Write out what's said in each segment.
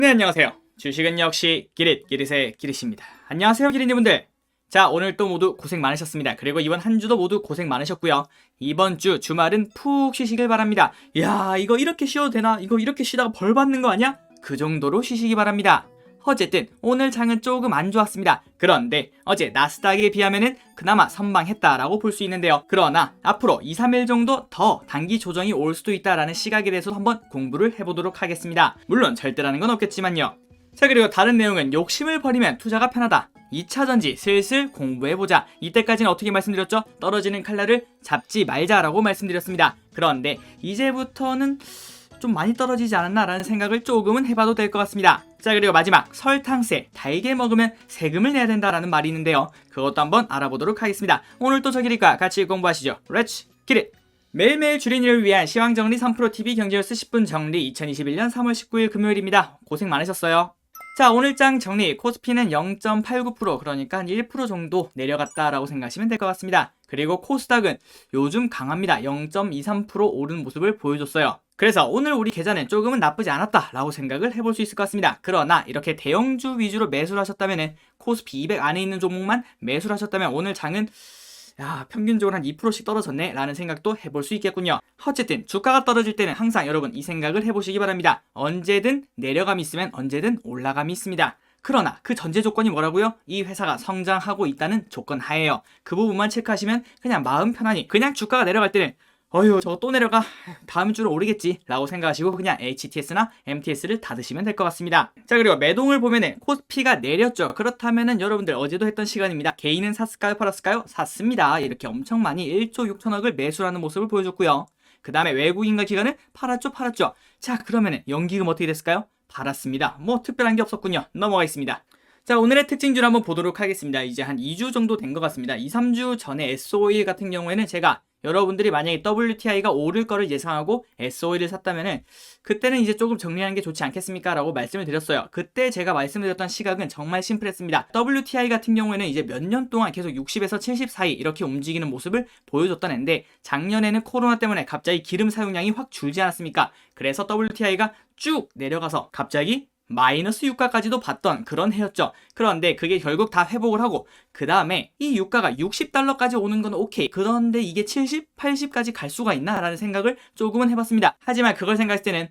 네, 안녕하세요. 주식은 역시 기릿의 기릿입니다. 안녕하세요, 기릿님분들. 자, 오늘 또 모두 고생 많으셨습니다. 그리고 이번 한 주도 모두 고생 많으셨고요. 이번 주 주말은 푹 쉬시길 바랍니다. 이야, 이거 이렇게 쉬어도 되나? 이거 이렇게 쉬다가 벌 받는 거 아니야? 그 정도로 쉬시기 바랍니다. 어쨌든 오늘 장은 조금 안 좋았습니다. 그런데 어제 나스닥에 비하면은 그나마 선방했다라고 볼 수 있는데요. 그러나 앞으로 2, 3일 정도 더 단기 조정이 올 수도 있다라는 시각에 대해서도 한번 공부를 해보도록 하겠습니다. 물론 절대라는 건 없겠지만요. 자, 그리고 다른 내용은 욕심을 버리면 투자가 편하다. 2차전지 슬슬 공부해보자. 이때까지는 어떻게 말씀드렸죠? 떨어지는 칼날을 잡지 말자라고 말씀드렸습니다. 그런데 이제부터는 좀 많이 떨어지지 않았나 라는 생각을 조금은 해봐도 될 것 같습니다. 자, 그리고 마지막 설탕세, 달게 먹으면 세금을 내야 된다라는 말이 있는데요. 그것도 한번 알아보도록 하겠습니다. 오늘 또 저기리과 같이 공부하시죠. Let's get it! 매일매일 주린이를 위한 시황정리 3프로TV 경제뉴스 10분 정리 2021년 3월 19일 금요일입니다. 고생 많으셨어요. 자, 오늘 장 정리. 코스피는 0.89% 그러니까 한 1% 정도 내려갔다라고 생각하시면 될 것 같습니다. 그리고 코스닥은 요즘 강합니다. 0.23% 오른 모습을 보여줬어요. 그래서 오늘 우리 계좌는 조금은 나쁘지 않았다라고 생각을 해볼 수 있을 것 같습니다. 그러나 이렇게 대형주 위주로 매수를 하셨다면 코스피 200 안에 있는 종목만 매수를 하셨다면 오늘 장은 평균적으로 한 2%씩 떨어졌네 라는 생각도 해볼 수 있겠군요. 어쨌든 주가가 떨어질 때는 항상 여러분 이 생각을 해보시기 바랍니다. 언제든 내려감이 있으면 언제든 올라감이 있습니다. 그러나 그 전제 조건이 뭐라고요? 이 회사가 성장하고 있다는 조건 하에요. 그 부분만 체크하시면 그냥 마음 편안히 그냥 주가가 내려갈 때는 어휴 저거 또 내려가 다음 주로 오르겠지 라고 생각하시고 그냥 HTS나 MTS를 닫으시면 될 것 같습니다. 자, 그리고 매동을 보면은 코스피가 내렸죠. 그렇다면은 여러분들 어제도 했던 시간입니다. 개인은 샀을까요 팔았을까요? 샀습니다. 이렇게 엄청 많이 1조 6천억을 매수하는 모습을 보여줬고요. 그 다음에 외국인과 기관은 팔았죠. 자, 그러면은 연기금 어떻게 됐을까요? 팔았습니다. 뭐 특별한 게 없었군요. 넘어가겠습니다. 자, 오늘의 특징주를 한번 보도록 하겠습니다. 이제 한 2주 정도 된 것 같습니다. 2, 3주 전에 S51 같은 경우에는 제가 여러분들이 만약에 WTI가 오를 거를 예상하고 S51을 샀다면은 그때는 이제 조금 정리하는 게 좋지 않겠습니까? 라고 말씀을 드렸어요. 그때 제가 말씀드렸던 시각은 정말 심플했습니다. WTI 같은 경우에는 이제 몇 년 동안 계속 60에서 70 사이 이렇게 움직이는 모습을 보여줬던 앤데 작년에는 코로나 때문에 갑자기 기름 사용량이 확 줄지 않았습니까? 그래서 WTI가 쭉 내려가서 갑자기 마이너스 유가까지도 봤던 그런 해였죠. 그런데 그게 결국 다 회복을 하고 그 다음에 이 유가가 60달러까지 오는 건 오케이. 그런데 이게 70, 80까지 갈 수가 있나? 라는 생각을 조금은 해봤습니다. 하지만 그걸 생각했을 때는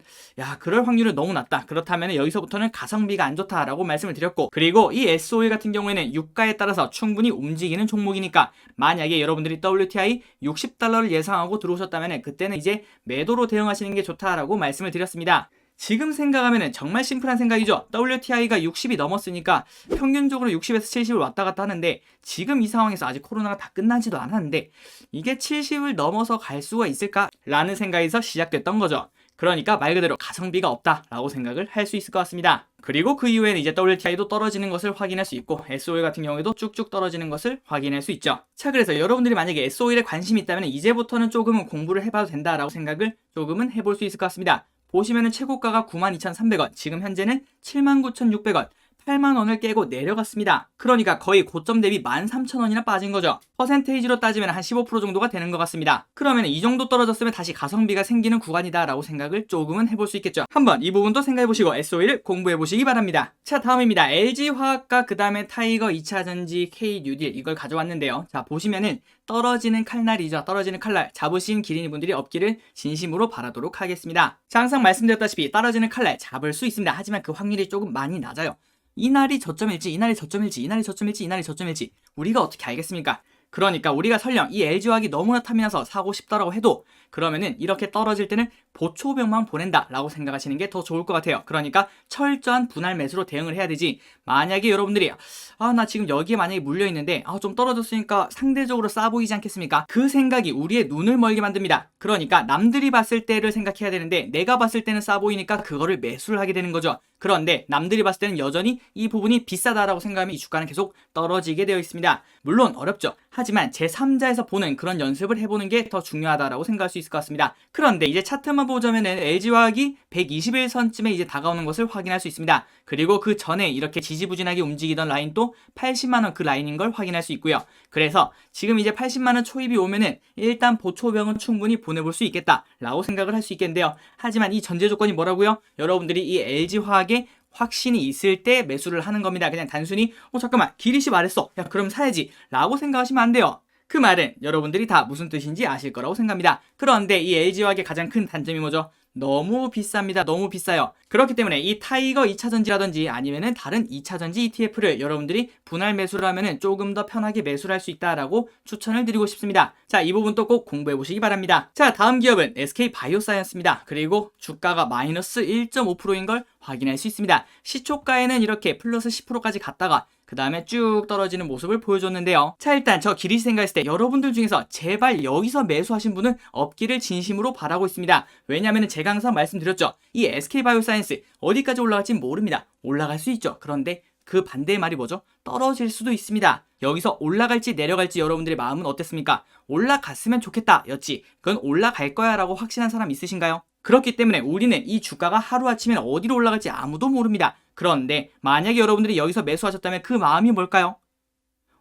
그럴 확률은 너무 낮다. 그렇다면 여기서부터는 가성비가 안 좋다라고 말씀을 드렸고 그리고 이 S51 같은 경우에는 유가에 따라서 충분히 움직이는 종목이니까 만약에 여러분들이 WTI 60달러를 예상하고 들어오셨다면 그때는 이제 매도로 대응하시는 게 좋다라고 말씀을 드렸습니다. 지금 생각하면 정말 심플한 생각이죠. WTI가 60이 넘었으니까 평균적으로 60에서 70을 왔다 갔다 하는데 지금 이 상황에서 아직 코로나가 다 끝나지도 않았는데 이게 70을 넘어서 갈 수가 있을까? 라는 생각에서 시작됐던 거죠. 그러니까 말 그대로 가성비가 없다라고 생각을 할 수 있을 것 같습니다. 그리고 그 이후에는 이제 WTI도 떨어지는 것을 확인할 수 있고 S51 같은 경우에도 쭉쭉 떨어지는 것을 확인할 수 있죠. 자, 그래서 여러분들이 만약에 S51에 관심이 있다면 이제부터는 조금은 공부를 해봐도 된다라고 생각을 조금은 해볼 수 있을 것 같습니다. 보시면은 최고가가 92,300원, 지금 현재는 79,600원, 8만원을 깨고 내려갔습니다. 그러니까 거의 고점 대비 13,000원이나 빠진 거죠. 퍼센테이지로 따지면 한 15% 정도가 되는 것 같습니다. 그러면 이 정도 떨어졌으면 다시 가성비가 생기는 구간이다 라고 생각을 조금은 해볼 수 있겠죠. 한번 이 부분도 생각해보시고 S51을 공부해보시기 바랍니다. 자, 다음입니다. LG화학과 그 다음에 타이거 2차전지 K뉴딜 이걸 가져왔는데요. 자, 보시면은 떨어지는 칼날이죠. 떨어지는 칼날 잡으신 기린이분들이 없기를 진심으로 바라도록 하겠습니다. 자, 항상 말씀드렸다시피 떨어지는 칼날 잡을 수 있습니다. 하지만 그 확률이 조금 많이 낮아요. 이날이 저점일지 이날이 저점일지 이날이 저점일지 이날이 저점일지 우리가 어떻게 알겠습니까? 그러니까 우리가 설령 이 LG화학이 너무나 탐이 나서 사고 싶다라고 해도 그러면은 이렇게 떨어질 때는 보초병만 보낸다 라고 생각하시는 게 더 좋을 것 같아요. 그러니까 철저한 분할 매수로 대응을 해야 되지 만약에 여러분들이 나 지금 여기에 만약에 물려있는데 좀 떨어졌으니까 상대적으로 싸 보이지 않겠습니까? 그 생각이 우리의 눈을 멀게 만듭니다. 그러니까 남들이 봤을 때를 생각해야 되는데 내가 봤을 때는 싸 보이니까 그거를 매수를 하게 되는 거죠. 그런데 남들이 봤을 때는 여전히 이 부분이 비싸다라고 생각하면 이 주가는 계속 떨어지게 되어 있습니다. 물론 어렵죠. 하지만 제3자에서 보는 그런 연습을 해보는 게 더 중요하다라고 생각할 수 있을 것 같습니다. 그런데 이제 차트만 보자면은 LG화학이 121선쯤에 이제 다가오는 것을 확인할 수 있습니다. 그리고 그 전에 이렇게 지지부진하게 움직이던 라인도 80만원 그 라인인 걸 확인할 수 있고요. 그래서 지금 이제 80만원 초입이 오면은 일단 보초병은 충분히 보내볼 수 있겠다 라고 생각을 할 수 있겠는데요. 하지만 이 전제 조건이 뭐라고요? 여러분들이 이 LG화학의 확신이 있을 때 매수를 하는 겁니다. 그냥 단순히 잠깐만 기릿이 말했어. 야 그럼 사야지 라고 생각하시면 안 돼요. 그 말은 여러분들이 다 무슨 뜻인지 아실 거라고 생각합니다. 그런데 이 LG화학의 가장 큰 단점이 뭐죠? 너무 비쌉니다. 너무 비싸요. 그렇기 때문에 이 타이거 2차전지라든지 아니면은 다른 2차전지 ETF를 여러분들이 분할 매수를 하면은 조금 더 편하게 매수를 할 수 있다라고 추천을 드리고 싶습니다. 자, 이 부분도 꼭 공부해 보시기 바랍니다. 자, 다음 기업은 SK바이오사이언스입니다. 그리고 주가가 마이너스 1.5%인 걸 확인할 수 있습니다. 시초가에는 이렇게 플러스 10%까지 갔다가 그 다음에 쭉 떨어지는 모습을 보여줬는데요. 자, 일단 저 길이 생각했을 때 여러분들 중에서 제발 여기서 매수하신 분은 없기를 진심으로 바라고 있습니다. 왜냐하면 제가 항상 말씀드렸죠. 이 SK바이오사이언스 어디까지 올라갈지 모릅니다. 올라갈 수 있죠. 그런데 그 반대의 말이 뭐죠? 떨어질 수도 있습니다. 여기서 올라갈지 내려갈지 여러분들의 마음은 어땠습니까? 올라갔으면 좋겠다 였지. 그건 올라갈 거야 라고 확신한 사람 있으신가요? 그렇기 때문에 우리는 이 주가가 하루아침에 어디로 올라갈지 아무도 모릅니다. 그런데 만약에 여러분들이 여기서 매수하셨다면 그 마음이 뭘까요?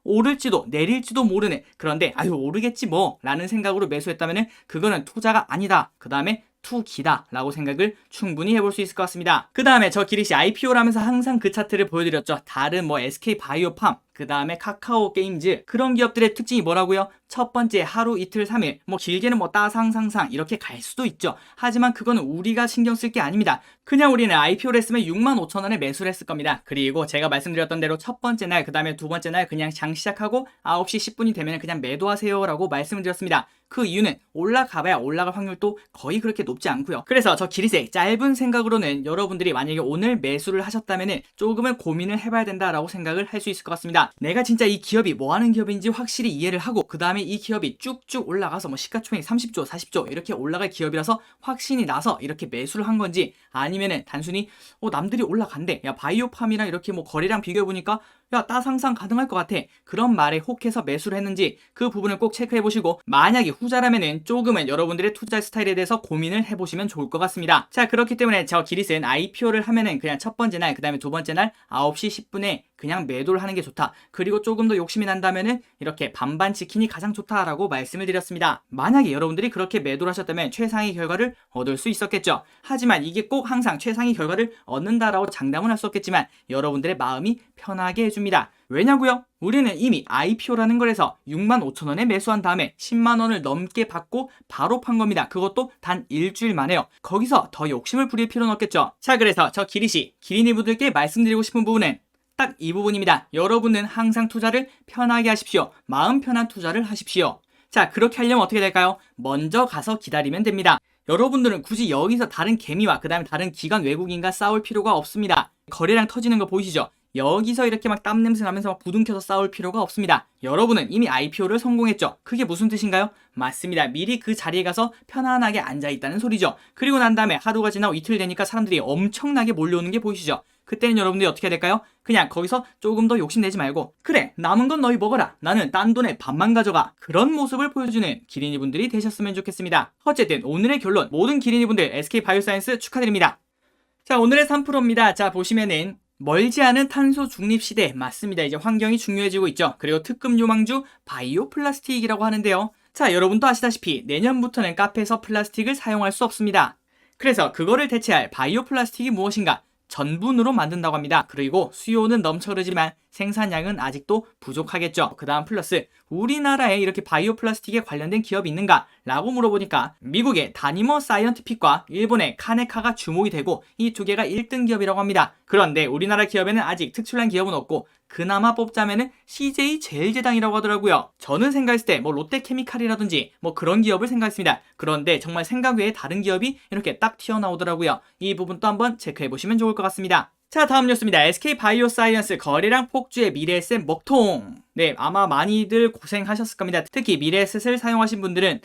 오를지도 내릴지도 모르는, 그런데 아유 오르겠지 뭐 라는 생각으로 매수했다면 그거는 투자가 아니다. 그 다음에 투기다 라고 생각을 충분히 해볼 수 있을 것 같습니다. 그 다음에 저 기릿이 IPO라면서 항상 그 차트를 보여드렸죠. 다른 뭐 SK바이오팜, 그 다음에 카카오게임즈, 그런 기업들의 특징이 뭐라고요? 첫 번째 하루 이틀 3일, 뭐 길게는 뭐 따상상상 이렇게 갈 수도 있죠. 하지만 그거는 우리가 신경 쓸 게 아닙니다. 그냥 우리는 IPO를 했으면 65,000원에 매수를 했을 겁니다. 그리고 제가 말씀드렸던 대로 첫 번째 날, 그 다음에 두 번째 날 그냥 장 시작하고 9시 10분이 되면 그냥 매도하세요 라고 말씀을 드렸습니다. 그 이유는 올라가봐야 올라갈 확률도 거의 그렇게 높지 않고요. 그래서 저 기릿의 짧은 생각으로는 여러분들이 만약에 오늘 매수를 하셨다면 조금은 고민을 해봐야 된다라고 생각을 할 수 있을 것 같습니다. 내가 진짜 이 기업이 뭐 하는 기업인지 확실히 이해를 하고 그 다음에 이 기업이 쭉쭉 올라가서 뭐 시가총액 30조, 40조 이렇게 올라갈 기업이라서 확신이 나서 이렇게 매수를 한 건지, 아니면은 단순히 남들이 올라간대, 야 바이오팜이랑 이렇게 뭐 거래량 비교해보니까 야 따상상 가능할 것 같아, 그런 말에 혹해서 매수를 했는지 그 부분을 꼭 체크해보시고, 만약에 후자라면은 조금은 여러분들의 투자 스타일에 대해서 고민을 해보시면 좋을 것 같습니다. 자, 그렇기 때문에 저 기릿은 IPO를 하면은 그냥 첫 번째 날, 그 다음에 두 번째 날 9시 10분에 그냥 매도를 하는 게 좋다. 그리고 조금 더 욕심이 난다면은 이렇게 반반 치킨이 가장 좋다라고 말씀을 드렸습니다. 만약에 여러분들이 그렇게 매도를 하셨다면 최상의 결과를 얻을 수 있었겠죠. 하지만 이게 꼭 항상 최상의 결과를 얻는다라고 장담은 할 수 없겠지만 여러분들의 마음이 편하게 해줍니다. 왜냐고요? 우리는 이미 IPO라는 걸 해서 65,000원에 매수한 다음에 10만원을 넘게 받고 바로 판 겁니다. 그것도 단 일주일 만에요. 거기서 더 욕심을 부릴 필요는 없겠죠. 자, 그래서 저 기릿이 기린이분들께 말씀드리고 싶은 부분은 딱 이 부분입니다. 여러분은 항상 투자를 편하게 하십시오. 마음 편한 투자를 하십시오. 자, 그렇게 하려면 어떻게 될까요? 먼저 가서 기다리면 됩니다. 여러분들은 굳이 여기서 다른 개미와 그 다음에 다른 기관 외국인과 싸울 필요가 없습니다. 거래량 터지는 거 보이시죠? 여기서 이렇게 막 땀 냄새 나면서 막 부둥켜서 싸울 필요가 없습니다. 여러분은 이미 IPO를 성공했죠. 그게 무슨 뜻인가요? 맞습니다. 미리 그 자리에 가서 편안하게 앉아있다는 소리죠. 그리고 난 다음에 하루가 지나고 이틀 되니까 사람들이 엄청나게 몰려오는 게 보이시죠? 그때는 여러분들이 어떻게 해야 될까요? 그냥 거기서 조금 더 욕심내지 말고, 그래 남은 건 너희 먹어라, 나는 딴 돈에 반만 가져가, 그런 모습을 보여주는 기린이 분들이 되셨으면 좋겠습니다. 어쨌든 오늘의 결론, 모든 기린이 분들 SK바이오사이언스 축하드립니다. 자, 오늘의 3%입니다. 자, 보시면은 멀지 않은 탄소 중립 시대, 맞습니다. 이제 환경이 중요해지고 있죠. 그리고 특급 요망주 바이오 플라스틱이라고 하는데요. 자, 여러분도 아시다시피 내년부터는 카페에서 플라스틱을 사용할 수 없습니다. 그래서 그거를 대체할 바이오 플라스틱이 무엇인가? 전분으로 만든다고 합니다. 그리고 수요는 넘쳐 흐르지만 생산량은 아직도 부족하겠죠. 그 다음 플러스 우리나라에 이렇게 바이오 플라스틱에 관련된 기업이 있는가? 라고 물어보니까 미국의 다니머 사이언티픽과 일본의 카네카가 주목이 되고 이 두 개가 1등 기업이라고 합니다. 그런데 우리나라 기업에는 아직 특출난 기업은 없고 그나마 뽑자면은 CJ 제일제당이라고 하더라고요. 저는 생각했을 때 뭐 롯데케미칼이라든지 뭐 그런 기업을 생각했습니다. 그런데 정말 생각 외에 다른 기업이 이렇게 딱 튀어나오더라고요. 이 부분도 한번 체크해보시면 좋을 것 같습니다. 자, 다음 뉴스입니다. SK바이오사이언스 거래량 폭주의 미래에셋 먹통. 네, 아마 많이들 고생하셨을 겁니다. 특히 미래에셋을 사용하신 분들은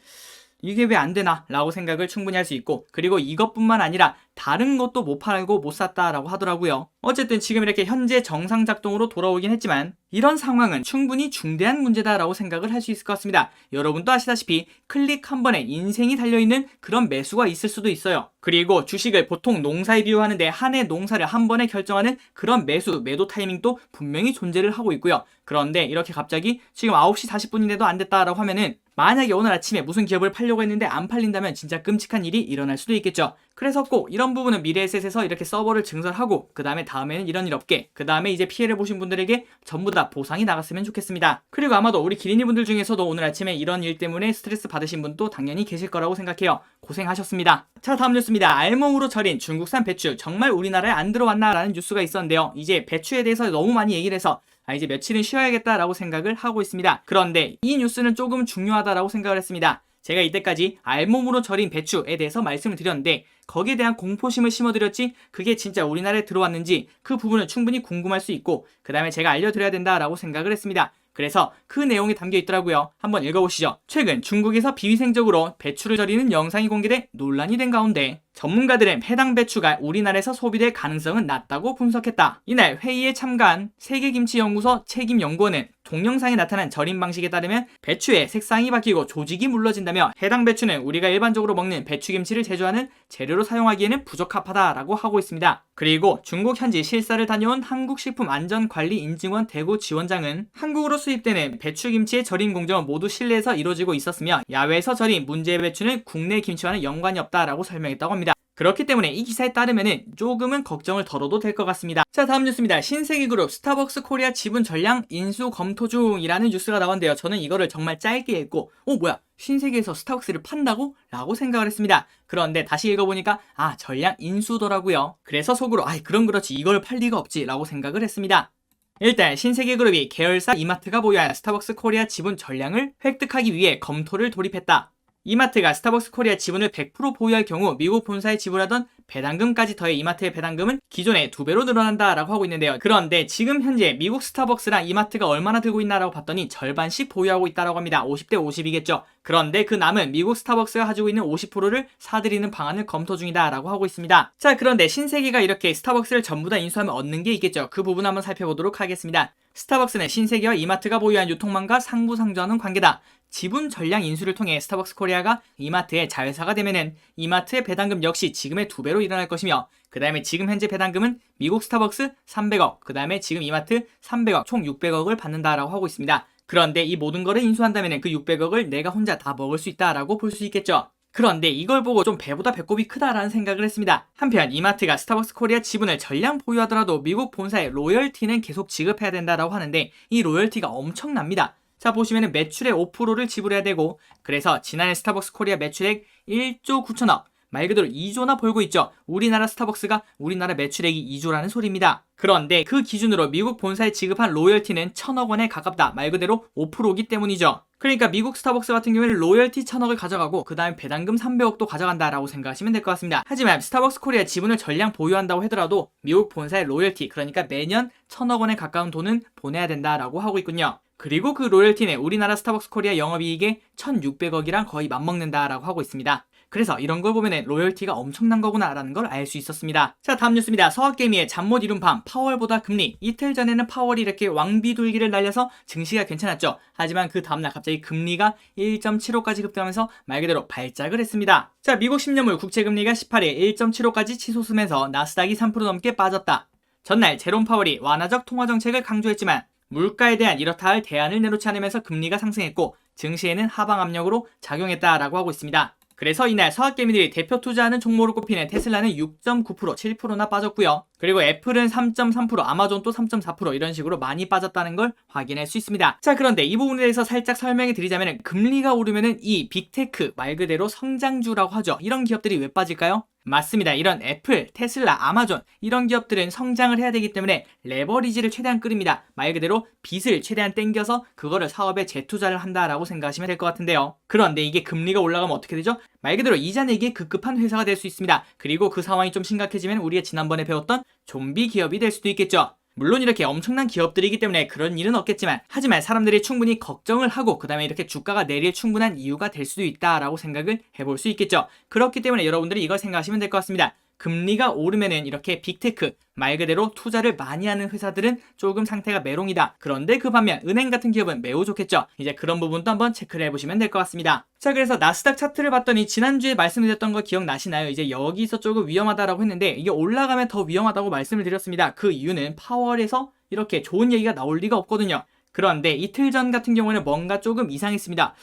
이게 왜 안 되나 라고 생각을 충분히 할 수 있고, 그리고 이것뿐만 아니라 다른 것도 못 팔고 못 샀다라고 하더라고요. 어쨌든 지금 이렇게 현재 정상 작동으로 돌아오긴 했지만 이런 상황은 충분히 중대한 문제다라고 생각을 할 수 있을 것 같습니다. 여러분도 아시다시피 클릭 한 번에 인생이 달려있는 그런 매수가 있을 수도 있어요. 그리고 주식을 보통 농사에 비유하는데 한 해 농사를 한 번에 결정하는 그런 매도 타이밍도 분명히 존재를 하고 있고요. 그런데 이렇게 갑자기 지금 9시 40분인데도 안 됐다라고 하면은 만약에 오늘 아침에 무슨 기업을 팔려고 했는데 안 팔린다면 진짜 끔찍한 일이 일어날 수도 있겠죠. 그래서 꼭 이런 부분은 미래에셋에서 이렇게 서버를 증설하고 그 다음에는 이런 일 없게, 그 다음에 이제 피해를 보신 분들에게 전부 다 보상이 나갔으면 좋겠습니다. 그리고 아마도 우리 기린이 분들 중에서도 오늘 아침에 이런 일 때문에 스트레스 받으신 분도 당연히 계실 거라고 생각해요. 고생하셨습니다. 자, 다음 뉴스입니다. 알몸으로 절인 중국산 배추 정말 우리나라에 안 들어왔나 라는 뉴스가 있었는데요. 이제 배추에 대해서 너무 많이 얘기를 해서 이제 며칠은 쉬어야겠다라고 생각을 하고 있습니다. 그런데 이 뉴스는 조금 중요하다라고 생각을 했습니다. 제가 이때까지 알몸으로 절인 배추에 대해서 말씀을 드렸는데 거기에 대한 공포심을 심어드렸지 그게 진짜 우리나라에 들어왔는지 그 부분은 충분히 궁금할 수 있고 그 다음에 제가 알려드려야 된다라고 생각을 했습니다. 그래서 그 내용이 담겨 있더라고요. 한번 읽어보시죠. 최근 중국에서 비위생적으로 배추를 절이는 영상이 공개돼 논란이 된 가운데 전문가들은 해당 배추가 우리나라에서 소비될 가능성은 낮다고 분석했다. 이날 회의에 참가한 세계김치연구소 책임연구원은 동영상에 나타난 절임 방식에 따르면 배추의 색상이 바뀌고 조직이 물러진다며 해당 배추는 우리가 일반적으로 먹는 배추김치를 제조하는 재료로 사용하기에는 부적합하다라고 하고 있습니다. 그리고 중국 현지 실사를 다녀온 한국식품안전관리인증원 대구 지원장은 한국으로 수입되는 배추김치의 절임 공정은 모두 실내에서 이루어지고 있었으며 야외에서 절인 문제의 배추는 국내 김치와는 연관이 없다라고 설명했다고 합니다. 그렇기 때문에 이 기사에 따르면은 조금은 걱정을 덜어도 될 것 같습니다. 자, 다음 뉴스입니다. 신세계그룹 스타벅스 코리아 지분 전량 인수 검토 중이라는 뉴스가 나왔는데요. 저는 이거를 정말 짧게 읽고 뭐야? 신세계에서 스타벅스를 판다고? 라고 생각을 했습니다. 그런데 다시 읽어보니까 전량 인수더라고요. 그래서 속으로 그럼 그렇지 이걸 팔 리가 없지 라고 생각을 했습니다. 일단 신세계그룹이 계열사 이마트가 보유한 스타벅스 코리아 지분 전량을 획득하기 위해 검토를 돌입했다. 이마트가 스타벅스 코리아 지분을 100% 보유할 경우 미국 본사에 지불하던 배당금까지 더해 이마트의 배당금은 기존의 2배로 늘어난다라고 하고 있는데요. 그런데 지금 현재 미국 스타벅스랑 이마트가 얼마나 들고 있나라고 봤더니 절반씩 보유하고 있다라고 합니다. 50대 50이겠죠. 그런데 그 남은 미국 스타벅스가 가지고 있는 50%를 사들이는 방안을 검토 중이다라고 하고 있습니다. 자, 그런데 신세계가 이렇게 스타벅스를 전부 다 인수하면 얻는 게 있겠죠. 그 부분 한번 살펴보도록 하겠습니다. 스타벅스는 신세계와 이마트가 보유한 유통망과 상부상조하는 관계다. 지분 전량 인수를 통해 스타벅스 코리아가 이마트의 자회사가 되면은 이마트의 배당금 역시 지금의 2배로 일어날 것이며 그 다음에 지금 현재 배당금은 미국 스타벅스 300억, 그 다음에 지금 이마트 300억, 총 600억을 받는다라고 하고 있습니다. 그런데 이 모든 거를 인수한다면 그 600억을 내가 혼자 다 먹을 수 있다라고 볼 수 있겠죠. 그런데 이걸 보고 좀 배보다 배꼽이 크다라는 생각을 했습니다. 한편 이마트가 스타벅스 코리아 지분을 전량 보유하더라도 미국 본사에 로열티는 계속 지급해야 된다라고 하는데 이 로열티가 엄청납니다. 자, 보시면은 매출의 5%를 지불해야 되고 그래서 지난해 스타벅스 코리아 매출액 1조 9천억, 말 그대로 2조나 벌고 있죠. 우리나라 스타벅스가 우리나라 매출액이 2조라는 소리입니다. 그런데 그 기준으로 미국 본사에 지급한 로열티는 1,000억 원에 가깝다. 말 그대로 5%이기 때문이죠. 그러니까 미국 스타벅스 같은 경우에는 로열티 1,000억을 가져가고 그 다음에 배당금 300억도 가져간다라고 생각하시면 될 것 같습니다. 하지만 스타벅스 코리아 지분을 전량 보유한다고 하더라도 미국 본사의 로열티, 그러니까 매년 1,000억 원에 가까운 돈은 보내야 된다라고 하고 있군요. 그리고 그 로열티는 우리나라 스타벅스 코리아 영업이익의 1,600억이랑 거의 맞먹는다라고 하고 있습니다. 그래서 이런 걸 보면은 로열티가 엄청난 거구나 라는 걸 알 수 있었습니다. 자, 다음 뉴스입니다. 서학개미의 잠 못 이룬 밤, 파월보다 금리. 이틀 전에는 파월이 이렇게 왕비둘기를 날려서 증시가 괜찮았죠. 하지만 그 다음날 갑자기 금리가 1.75까지 급등하면서 말 그대로 발작을 했습니다. 자, 미국 10년물 국채금리가 18일 1.75까지 치솟으면서 나스닥이 3% 넘게 빠졌다. 전날 제롬 파월이 완화적 통화정책을 강조했지만 물가에 대한 이렇다 할 대안을 내놓지 않으면서 금리가 상승했고 증시에는 하방 압력으로 작용했다라고 하고 있습니다. 그래서 이날 서학개미들이 대표 투자하는 종목으로 꼽히는 테슬라는 6.9%, 7%나 빠졌고요. 그리고 애플은 3.3%, 아마존도 3.4% 이런 식으로 많이 빠졌다는 걸 확인할 수 있습니다. 자, 그런데 이 부분에 대해서 살짝 설명해 드리자면 금리가 오르면은 이 빅테크, 말 그대로 성장주라고 하죠. 이런 기업들이 왜 빠질까요? 맞습니다. 이런 애플, 테슬라, 아마존 이런 기업들은 성장을 해야 되기 때문에 레버리지를 최대한 끌입니다. 말 그대로 빚을 최대한 땡겨서 그거를 사업에 재투자를 한다라고 생각하시면 될 것 같은데요. 그런데 이게 금리가 올라가면 어떻게 되죠? 말 그대로 이자 내기에 급급한 회사가 될 수 있습니다. 그리고 그 상황이 좀 심각해지면 우리가 지난번에 배웠던 좀비 기업이 될 수도 있겠죠. 물론 이렇게 엄청난 기업들이기 때문에 그런 일은 없겠지만 하지만 사람들이 충분히 걱정을 하고 그 다음에 이렇게 주가가 내릴 충분한 이유가 될 수도 있다라고 생각을 해볼 수 있겠죠. 그렇기 때문에 여러분들이 이걸 생각하시면 될 것 같습니다. 금리가 오르면은 이렇게 빅테크, 말 그대로 투자를 많이 하는 회사들은 조금 상태가 메롱이다. 그런데 그 반면 은행 같은 기업은 매우 좋겠죠. 이제 그런 부분도 한번 체크를 해보시면 될 것 같습니다. 자, 그래서 나스닥 차트를 봤더니 지난주에 말씀드렸던 거 기억나시나요? 이제 여기서 조금 위험하다라고 했는데 이게 올라가면 더 위험하다고 말씀을 드렸습니다. 그 이유는 파월에서 이렇게 좋은 얘기가 나올 리가 없거든요. 그런데 이틀 전 같은 경우에는 뭔가 조금 이상했습니다.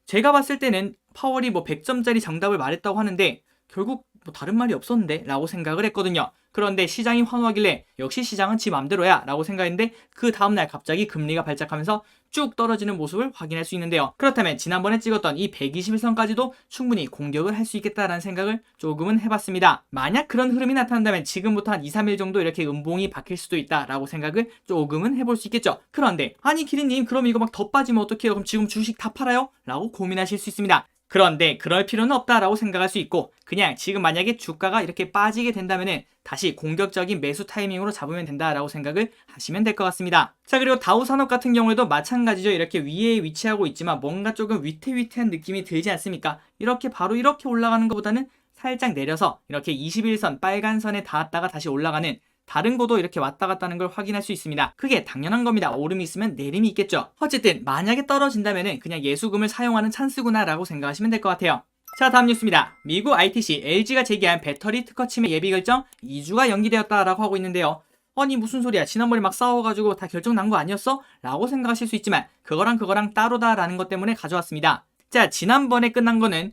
제가 봤을 때는 파월이 100점짜리 정답을 말했다고 하는데 결국 뭐 다른 말이 없었는데 라고 생각을 했거든요. 그런데 시장이 환호하길래 역시 시장은 지 맘대로야 라고 생각했는데 그 다음날 갑자기 금리가 발작하면서 쭉 떨어지는 모습을 확인할 수 있는데요. 그렇다면 지난번에 찍었던 이 121선까지도 충분히 공격을 할 수 있겠다라는 생각을 조금은 해봤습니다. 만약 그런 흐름이 나타난다면 지금부터 한 2, 3일 정도 이렇게 음봉이 박힐 수도 있다라고 생각을 조금은 해볼 수 있겠죠. 그런데 아니 기린님 그럼 이거 막 더 빠지면 어떡해요? 그럼 지금 주식 다 팔아요? 라고 고민하실 수 있습니다. 그런데 그럴 필요는 없다라고 생각할 수 있고 그냥 지금 만약에 주가가 이렇게 빠지게 된다면은 다시 공격적인 매수 타이밍으로 잡으면 된다라고 생각을 하시면 될 것 같습니다. 자, 그리고 다우산업 같은 경우에도 마찬가지죠. 이렇게 위에 위치하고 있지만 뭔가 조금 위태위태한 느낌이 들지 않습니까? 이렇게 바로 이렇게 올라가는 것보다는 살짝 내려서 이렇게 21선 빨간 선에 닿았다가 다시 올라가는 다른 곳도 이렇게 왔다 갔다 하는 걸 확인할 수 있습니다. 그게 당연한 겁니다. 오름이 있으면 내림이 있겠죠. 어쨌든 만약에 떨어진다면은 그냥 예수금을 사용하는 찬스구나 라고 생각하시면 될 것 같아요. 자, 다음 뉴스입니다. 미국 ITC LG가 제기한 배터리 특허 침해 예비 결정 2주가 연기되었다라고 하고 있는데요. 아니 무슨 소리야, 지난번에 막 싸워가지고 다 결정 난 거 아니었어? 라고 생각하실 수 있지만 그거랑 따로다라는 것 때문에 가져왔습니다. 자, 지난번에 끝난 거는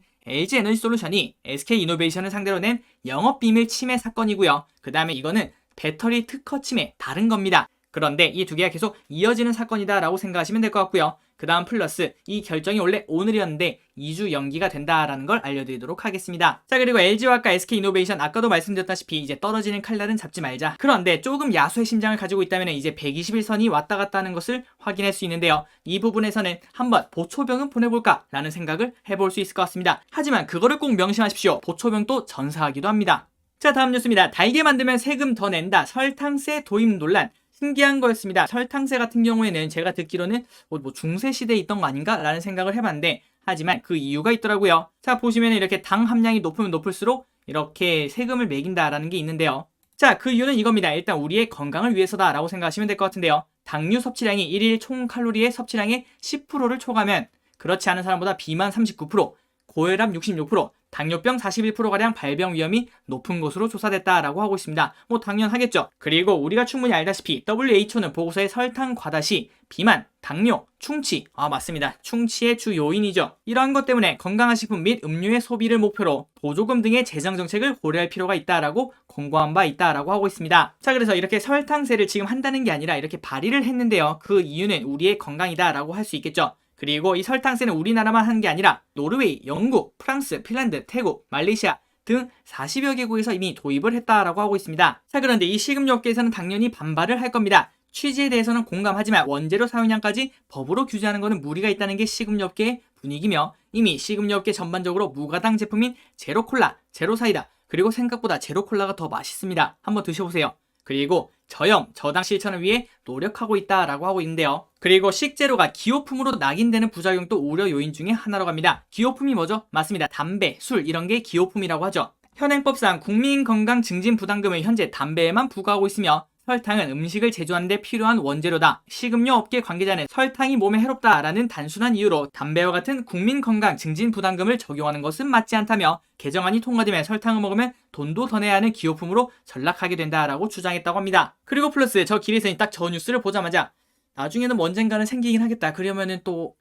LG에너지솔루션이 SK이노베이션을 상대로 낸 영업비밀 침해 사건이고요. 그 다음에 이거는 배터리 특허 침해 다른 겁니다. 그런데 이 두 개가 계속 이어지는 사건이다 라고 생각하시면 될 것 같고요. 그 다음 플러스 이 결정이 원래 오늘이었는데 2주 연기가 된다라는 걸 알려드리도록 하겠습니다. 자, 그리고 LG와 아까 SK이노베이션 아까도 말씀드렸다시피 이제 떨어지는 칼날은 잡지 말자. 그런데 조금 야수의 심장을 가지고 있다면 이제 121선이 왔다 갔다 하는 것을 확인할 수 있는데요. 이 부분에서는 한번 보초병은 보내볼까 라는 생각을 해볼 수 있을 것 같습니다. 하지만 그거를 꼭 명심하십시오. 보초병도 전사하기도 합니다. 자, 다음 뉴스입니다. 달게 만들면 세금 더 낸다. 설탕세 도입 논란. 신기한 거였습니다. 설탕세 같은 경우에는 제가 듣기로는 뭐 중세 시대에 있던 거 아닌가? 라는 생각을 해봤는데 하지만 그 이유가 있더라고요. 자, 보시면 이렇게 당 함량이 높으면 높을수록 이렇게 세금을 매긴다라는 게 있는데요. 자, 그 이유는 이겁니다. 일단 우리의 건강을 위해서다 라고 생각하시면 될 것 같은데요. 당류 섭취량이 1일 총 칼로리의 섭취량의 10%를 초과하면 그렇지 않은 사람보다 비만 39%, 고혈압 66%, 당뇨병 41%가량 발병 위험이 높은 것으로 조사됐다라고 하고 있습니다. 뭐 당연하겠죠. 그리고 우리가 충분히 알다시피 WHO는 보고서에 설탕 과다 시 비만, 당뇨, 충치, 맞습니다. 충치의 주 요인이죠. 이러한 것 때문에 건강한 식품 및 음료의 소비를 목표로 보조금 등의 재정 정책을 고려할 필요가 있다라고 권고한 바 있다라고 하고 있습니다. 자, 그래서 이렇게 설탕세를 지금 한다는 게 아니라 이렇게 발의를 했는데요. 그 이유는 우리의 건강이다라고 할 수 있겠죠. 그리고 이 설탕세는 우리나라만 하는 게 아니라 노르웨이, 영국, 프랑스, 핀란드, 태국, 말레이시아 등 40여 개국에서 이미 도입을 했다라고 하고 있습니다. 자, 그런데 이 식음료업계에서는 당연히 반발을 할 겁니다. 취지에 대해서는 공감하지만 원재료 사용량까지 법으로 규제하는 것은 무리가 있다는 게 식음료업계의 분위기며 이미 식음료업계 전반적으로 무가당 제품인 제로콜라, 제로사이다, 그리고 생각보다 제로콜라가 더 맛있습니다. 한번 드셔보세요. 그리고 저염, 저당 실천을 위해 노력하고 있다라고 하고 있는데요. 그리고 식재료가 기호품으로 낙인되는 부작용도 우려 요인 중에 하나라고 합니다. 기호품이 뭐죠? 맞습니다. 담배, 술 이런 게 기호품이라고 하죠. 현행법상 국민건강증진부담금을 현재 담배에만 부과하고 있으며 설탕은 음식을 제조하는 데 필요한 원재료다. 식음료 업계 관계자는 설탕이 몸에 해롭다라는 단순한 이유로 담배와 같은 국민건강증진부담금을 적용하는 것은 맞지 않다며 개정안이 통과되면 설탕을 먹으면 돈도 더 내야 하는 기호품으로 전락하게 된다라고 주장했다고 합니다. 그리고 플러스 저 기리선이 딱 저 뉴스를 보자마자 나중에는 뭐 언젠가는 생기긴 하겠다. 그러면은 또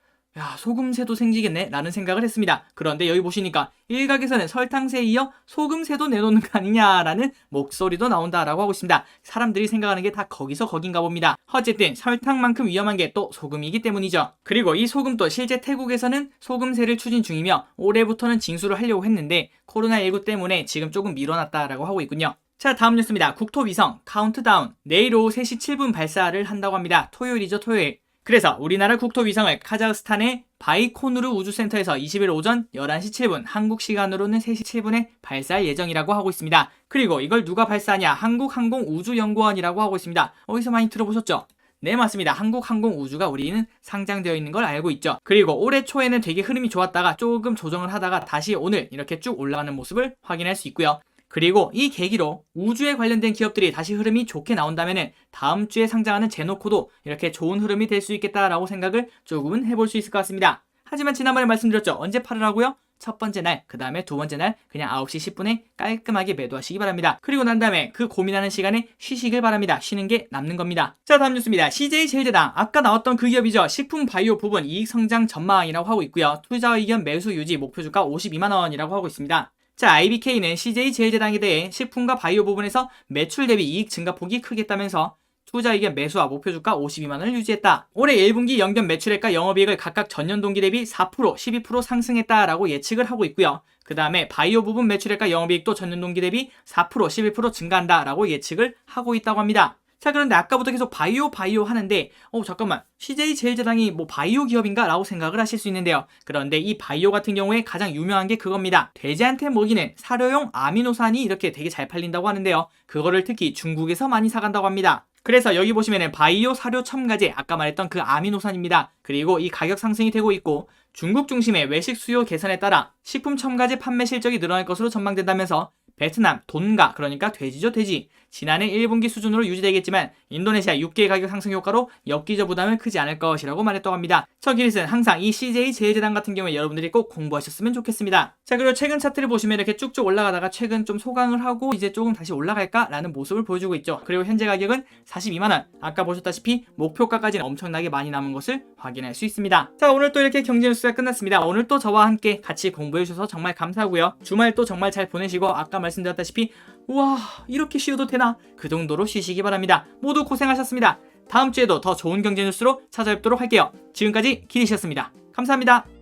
소금세도 생기겠네 라는 생각을 했습니다. 그런데 여기 보시니까 일각에서는 설탕세에 이어 소금세도 내놓는 거 아니냐라는 목소리도 나온다라고 하고 있습니다. 사람들이 생각하는 게 다 거기서 거긴가 봅니다. 어쨌든 설탕만큼 위험한 게 또 소금이기 때문이죠. 그리고 이 소금도 실제 태국에서는 소금세를 추진 중이며 올해부터는 징수를 하려고 했는데 코로나19 때문에 지금 조금 미뤄놨다라고 하고 있군요. 자, 다음 뉴스입니다. 국토위성 카운트다운 내일 오후 3시 7분 발사를 한다고 합니다. 토요일이죠, 토요일. 그래서 우리나라 국토위성을 카자흐스탄의 바이코누르 우주센터에서 20일 오전 11시 7분, 한국 시간으로는 3시 7분에 발사할 예정이라고 하고 있습니다. 그리고 이걸 누가 발사하냐? 한국항공우주연구원이라고 하고 있습니다. 어디서 많이 들어보셨죠? 네, 맞습니다. 한국항공우주가 우리는 상장되어 있는 걸 알고 있죠. 그리고 올해 초에는 되게 흐름이 좋았다가 조금 조정을 하다가 다시 오늘 이렇게 쭉 올라가는 모습을 확인할 수 있고요. 그리고 이 계기로 우주에 관련된 기업들이 다시 흐름이 좋게 나온다면 다음 주에 상장하는 제노코도 이렇게 좋은 흐름이 될 수 있겠다라고 생각을 조금은 해볼 수 있을 것 같습니다. 하지만 지난번에 말씀드렸죠. 언제 팔으라고요? 첫 번째 날, 그 다음에 두 번째 날 그냥 9시 10분에 깔끔하게 매도하시기 바랍니다. 그리고 난 다음에 그 고민하는 시간에 쉬시길 바랍니다. 쉬는 게 남는 겁니다. 자, 다음 뉴스입니다. CJ제일제당 아까 나왔던 그 기업이죠. 식품 바이오 부분 이익 성장 전망이라고 하고 있고요. 투자 의견 매수 유지 목표 주가 52만원이라고 하고 있습니다. 자, IBK는 CJ제일제당에 대해 식품과 바이오 부분에서 매출 대비 이익 증가폭이 크겠다면서 투자 의견 매수와 목표 주가 52만원을 유지했다. 올해 1분기 연결 매출액과 영업이익을 각각 전년 동기 대비 4%, 12% 상승했다라고 예측을 하고 있고요. 그 다음에 바이오 부분 매출액과 영업이익도 전년 동기 대비 4%, 11% 증가한다라고 예측을 하고 있다고 합니다. 자, 그런데 아까부터 계속 바이오 하는데 잠깐만, CJ제일제당이 뭐 바이오 기업인가? 라고 생각을 하실 수 있는데요. 그런데 이 바이오 같은 경우에 가장 유명한 게 그겁니다. 돼지한테 먹이는 사료용 아미노산이 이렇게 되게 잘 팔린다고 하는데요. 그거를 특히 중국에서 많이 사간다고 합니다. 그래서 여기 보시면은 바이오 사료 첨가제, 아까 말했던 그 아미노산입니다. 그리고 이 가격 상승이 되고 있고 중국 중심의 외식 수요 개선에 따라 식품 첨가제 판매 실적이 늘어날 것으로 전망된다면서 베트남, 돈가, 그러니까 돼지죠 돼지, 지난해 1분기 수준으로 유지되겠지만 인도네시아 6개의 가격 상승 효과로 엽기적 부담은 크지 않을 것이라고 말했다고 합니다. 저 기릿은 항상 이 CJ제일제당 같은 경우에 여러분들이 꼭 공부하셨으면 좋겠습니다. 자, 그리고 최근 차트를 보시면 이렇게 쭉쭉 올라가다가 최근 좀 소강을 하고 이제 조금 다시 올라갈까라는 모습을 보여주고 있죠. 그리고 현재 가격은 42만원, 아까 보셨다시피 목표가까지는 엄청나게 많이 남은 것을 확인할 수 있습니다. 자, 오늘 또 이렇게 경제 뉴스가 끝났습니다. 오늘 또 저와 함께 같이 공부해주셔서 정말 감사하고요. 주말 또 정말 잘 보내시고 아까 말씀드렸다시피 우와, 이렇게 쉬어도 되나? 그 정도로 쉬시기 바랍니다. 모두 고생하셨습니다. 다음 주에도 더 좋은 경제 뉴스로 찾아뵙도록 할게요. 지금까지 기리씨였습니다. 감사합니다.